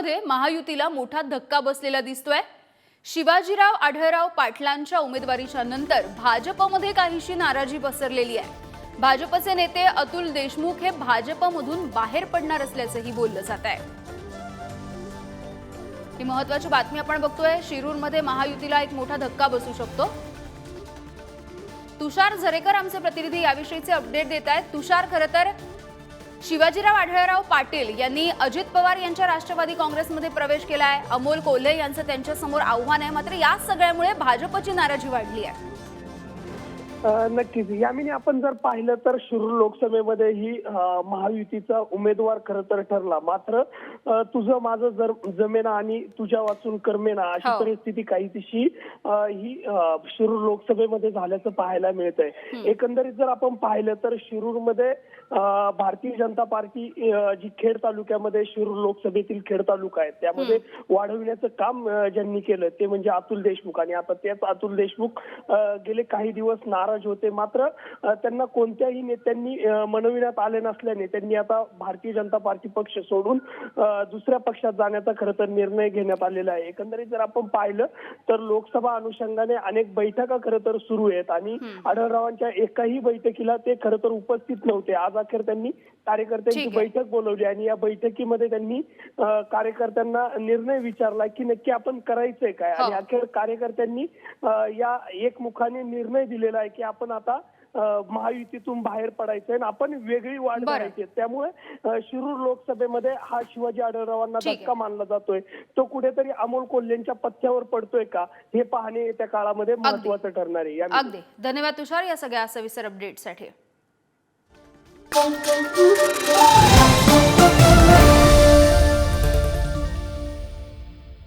शिरूरमध्ये महायुतीला मोठा धक्का बसलेला दिसतोय। शिवाजीराव आढळराव पाटलांच्या उमेदवारीच्या नंतर भाजपमध्ये काहीशी नाराजी पसरलेली आहे। भाजपचे नेते अतुल देशमुख हे भाजपमधून बाहेर पडणार असल्याचंही बोललं जात आहे। ही महत्त्वाची बातमी आपण बघतोय। शिरूरमध्ये महायुतीला एक मोठा धक्का बसू शकतो। तुषार झरेकर आमचे प्रतिनिधी याविषयीचे अपडेट देत आहेत। तुषार, खरं तर शिवाजीराव आढळराव पाटील यांनी अजित पवार यांच्या राष्ट्रवादी काँग्रेसमध्ये प्रवेश केला आहे। अमोल कोल्हे यांचं त्यांच्या समोर आव्हान आहे, मात्र या सगळ्यामुळे भाजपची नाराजी वाढली आहे। नक्कीच यामिनी आपण जर पाहिलं तर शिरूर लोकसभेमध्ये ही महायुतीचा उमेदवार खरं तर ठरला, मात्र तुझं माझं जर जमेना आणि तुझ्या वाचून करमेना अशी परिस्थिती काहीशी ही शिरूर लोकसभेमध्ये झाल्याचं पाहायला मिळतंय। एकंदरीत जर आपण पाहिलं तर शिरूरमध्ये भारतीय जनता पार्टी जी खेड तालुक्यामध्ये शिरूर लोकसभेतील खेड तालुका आहे त्यामध्ये वाढविण्याचं काम ज्यांनी केलं ते म्हणजे अतुल देशमुख, आणि आता तेच अतुल देशमुख गेले काही दिवस नाराज होते, मात्र त्यांना कोणत्याही नेत्यांनी मनविण्यात आले नसल्याने त्यांनी आता भारतीय जनता पार्टी पक्ष सोडून दुसऱ्या पक्षात जाण्याचा खरं तर निर्णय घेण्यात आलेला आहे। एकंदरीत जर आपण पाहिलं तर लोकसभा अनुषंगाने अनेक बैठका खरं तर सुरू आहेत आणि आढळरावांच्या एकाही बैठकीला ते खरं तर उपस्थित नव्हते। आज अखेर त्यांनी कार्यकर्त्यांची बैठक बोलवली आणि या बैठकीमध्ये त्यांनी कार्यकर्त्यांना निर्णय विचारला की नक्की आपण करायचंय काय, आणि अखेर कार्यकर्त्यांनी या एकमुखाने निर्णय दिलेला आहे की आपण आता महायुतीतून बाहेर पडायचंय आणि आपण वेगळी वाढ करायची। त्यामुळे शिरूर लोकसभेमध्ये हा शिवाजी आढळरावांना धक्का मानला जातोय, तो कुठेतरी अमोल कोल्हेंच्या पथ्यावर पडतोय का हे पाहणे येत्या काळामध्ये महत्त्वाचं ठरणार आहे। अगदी धन्यवाद तुषार या सगळ्या सविस्तर अपडेटसाठी।